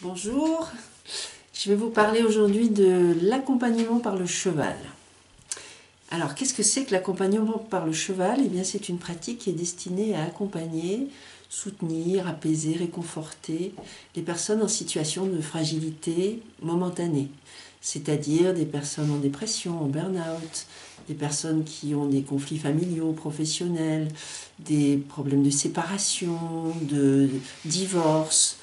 Bonjour, je vais vous parler aujourd'hui de l'accompagnement par le cheval. Alors, qu'est-ce que c'est que l'accompagnement par le cheval? Eh bien, c'est une pratique qui est destinée à accompagner, soutenir, apaiser, réconforter les personnes en situation de fragilité momentanée, c'est-à-dire des personnes en dépression, en burn-out, des personnes qui ont des conflits familiaux, professionnels, des problèmes de séparation, de divorce,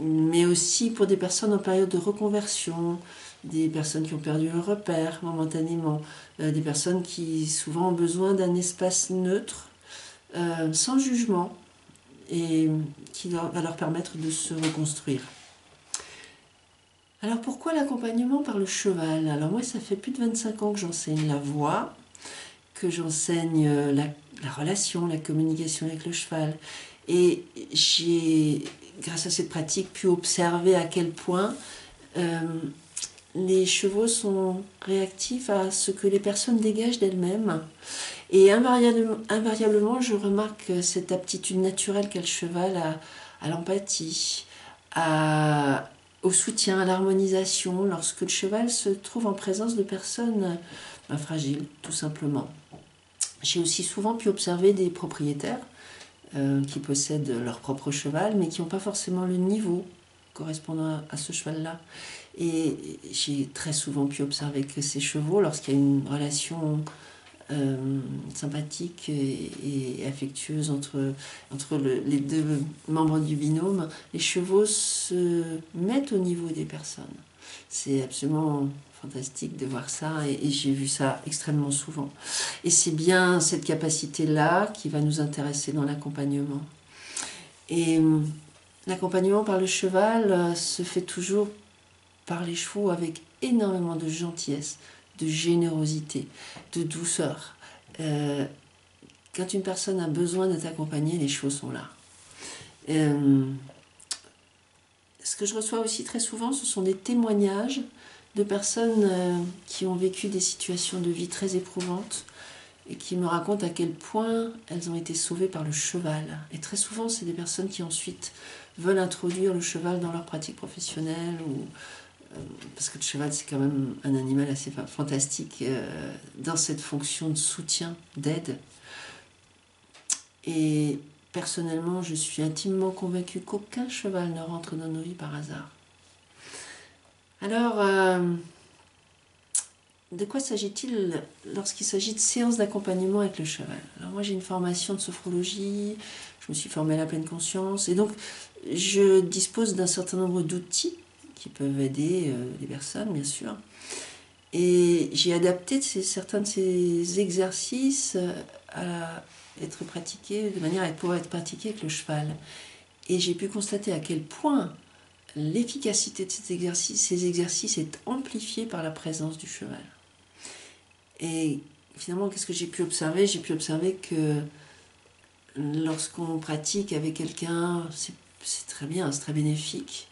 mais aussi pour des personnes en période de reconversion, des personnes qui ont perdu un repère momentanément, des personnes qui souvent ont besoin d'un espace neutre, sans jugement, et qui va leur permettre de se reconstruire. Alors pourquoi l'accompagnement par le cheval? Alors moi, ça fait plus de 25 ans que j'enseigne la voix, que j'enseigne la relation, la communication avec le cheval. Et j'ai, grâce à cette pratique, pu observer à quel point les chevaux sont réactifs à ce que les personnes dégagent d'elles-mêmes. Et invariablement, je remarque cette aptitude naturelle qu'a le cheval à l'empathie, au soutien, à l'harmonisation, lorsque le cheval se trouve en présence de personnes fragiles, tout simplement. J'ai aussi souvent pu observer des propriétaires qui possèdent leur propre cheval, mais qui n'ont pas forcément le niveau correspondant à ce cheval-là. Et j'ai très souvent pu observer que ces chevaux, lorsqu'il y a une relation sympathique et affectueuse entre les deux membres du binôme, les chevaux se mettent au niveau des personnes. C'est absolument fantastique de voir ça, et j'ai vu ça extrêmement souvent. Et c'est bien cette capacité-là qui va nous intéresser dans l'accompagnement. Et l'accompagnement par le cheval se fait toujours par les chevaux avec énormément de gentillesse, de générosité, de douceur. Quand une personne a besoin d'être accompagnée, les chevaux sont là. Ce que je reçois aussi très souvent, ce sont des témoignages de personnes qui ont vécu des situations de vie très éprouvantes et qui me racontent à quel point elles ont été sauvées par le cheval. Et très souvent, c'est des personnes qui ensuite veulent introduire le cheval dans leur pratique professionnelle, parce que le cheval, c'est quand même un animal assez fantastique dans cette fonction de soutien, d'aide. Et personnellement, je suis intimement convaincue qu'aucun cheval ne rentre dans nos vies par hasard. Alors, de quoi s'agit-il lorsqu'il s'agit de séances d'accompagnement avec le cheval? Alors moi, j'ai une formation de sophrologie, je me suis formée à la pleine conscience, et donc je dispose d'un certain nombre d'outils qui peuvent aider les personnes, bien sûr. Et j'ai adapté certains de ces exercices à être pratiqués de manière à pouvoir être pratiqués avec le cheval. Et j'ai pu constater à quel point l'efficacité de ces exercices est amplifiée par la présence du cheval. Et finalement, qu'est-ce que j'ai pu observer? J'ai pu observer que lorsqu'on pratique avec quelqu'un, c'est très bien, c'est très bénéfique.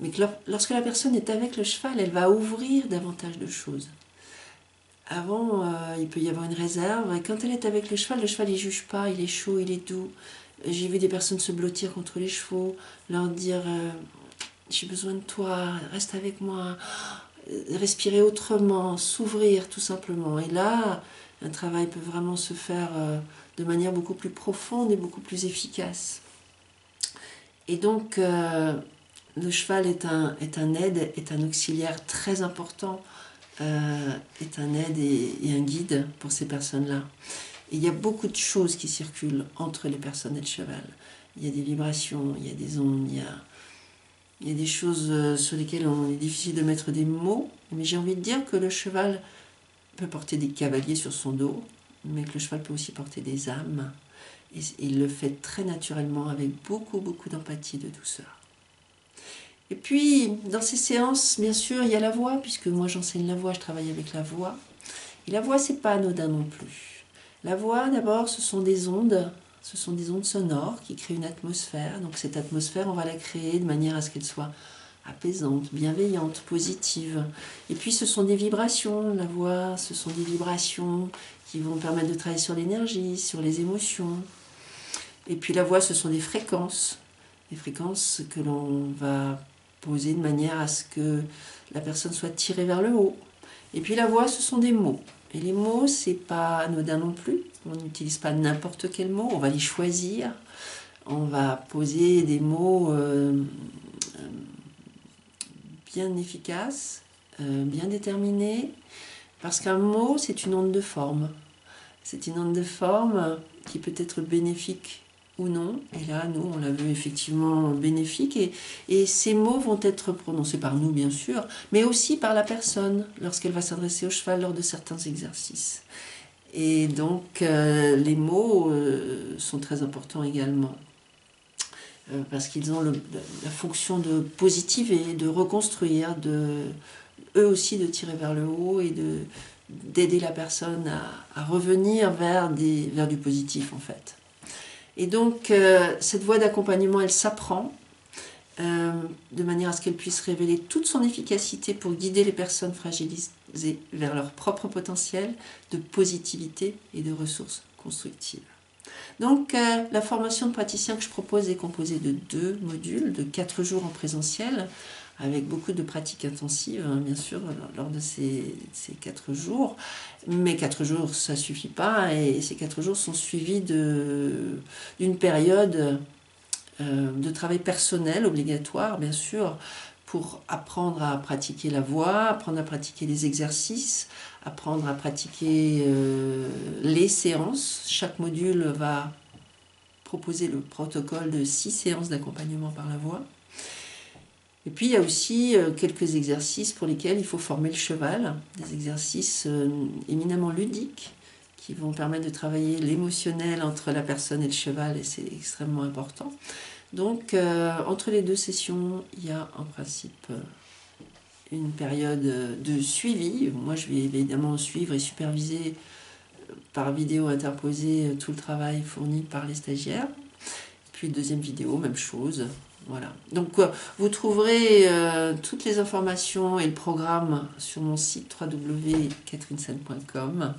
Mais que lorsque la personne est avec le cheval, elle va ouvrir davantage de choses. Avant, il peut y avoir une réserve. Et quand elle est avec le cheval, il ne juge pas, il est chaud, il est doux. J'ai vu des personnes se blottir contre les chevaux, leur dire j'ai besoin de toi, reste avec moi, respirer autrement, s'ouvrir tout simplement. Et là, un travail peut vraiment se faire de manière beaucoup plus profonde et beaucoup plus efficace. Et donc, le cheval est un aide, est un auxiliaire très important, est un aide et un guide pour ces personnes-là. Et il y a beaucoup de choses qui circulent entre les personnes et le cheval. Il y a des vibrations, il y a des ondes, il y a des choses sur lesquelles on est difficile de mettre des mots, mais j'ai envie de dire que le cheval peut porter des cavaliers sur son dos, mais que le cheval peut aussi porter des âmes. Et il le fait très naturellement, avec beaucoup d'empathie, de douceur. Et puis, dans ces séances, bien sûr, il y a la voix, puisque moi j'enseigne la voix, je travaille avec la voix. Et la voix, c'est pas anodin non plus. La voix, d'abord, ce sont des ondes sonores qui créent une atmosphère. Donc cette atmosphère, on va la créer de manière à ce qu'elle soit apaisante, bienveillante, positive. Et puis ce sont des vibrations, la voix, ce sont des vibrations qui vont permettre de travailler sur l'énergie, sur les émotions. Et puis la voix, ce sont des fréquences que l'on va posé de manière à ce que la personne soit tirée vers le haut. Et puis la voix, ce sont des mots. Et les mots, c'est pas anodin non plus. On n'utilise pas n'importe quel mot, on va les choisir. On va poser des mots bien efficaces, bien déterminés. Parce qu'un mot, c'est une onde de forme. C'est une onde de forme qui peut être bénéfique ou non. Et là, nous, on l'a vu effectivement bénéfique. Et ces mots vont être prononcés par nous, bien sûr, mais aussi par la personne lorsqu'elle va s'adresser au cheval lors de certains exercices. Et donc, les mots sont très importants également. Parce qu'ils ont la fonction de positiver, de reconstruire, eux aussi de tirer vers le haut et d'aider la personne à revenir vers du positif en fait. Et donc cette voie d'accompagnement, elle s'apprend de manière à ce qu'elle puisse révéler toute son efficacité pour guider les personnes fragilisées vers leur propre potentiel de positivité et de ressources constructives. Donc la formation de praticien que je propose est composée de 2 modules, de 4 jours en présentiel, avec beaucoup de pratiques intensives, hein, bien sûr, lors de ces 4 jours. Mais 4 jours, ça ne suffit pas, et ces 4 jours sont suivis d'une période de travail personnel obligatoire, bien sûr, pour apprendre à pratiquer la voix, apprendre à pratiquer les exercices, apprendre à pratiquer les séances. Chaque module va proposer le protocole de 6 séances d'accompagnement par la voix. Et puis il y a aussi quelques exercices pour lesquels il faut former le cheval, des exercices éminemment ludiques qui vont permettre de travailler l'émotionnel entre la personne et le cheval, et c'est extrêmement important. Donc entre les 2 sessions, il y a en principe une période de suivi. Moi je vais évidemment suivre et superviser par vidéo interposée tout le travail fourni par les stagiaires. Puis deuxième vidéo, même chose. Voilà. Donc vous trouverez toutes les informations et le programme sur mon site www.catherinesenne.com.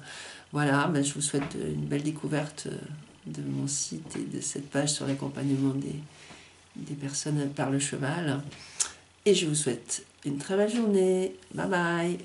Voilà, ben, je vous souhaite une belle découverte de mon site et de cette page sur l'accompagnement des personnes par le cheval. Et je vous souhaite une très belle journée. Bye bye.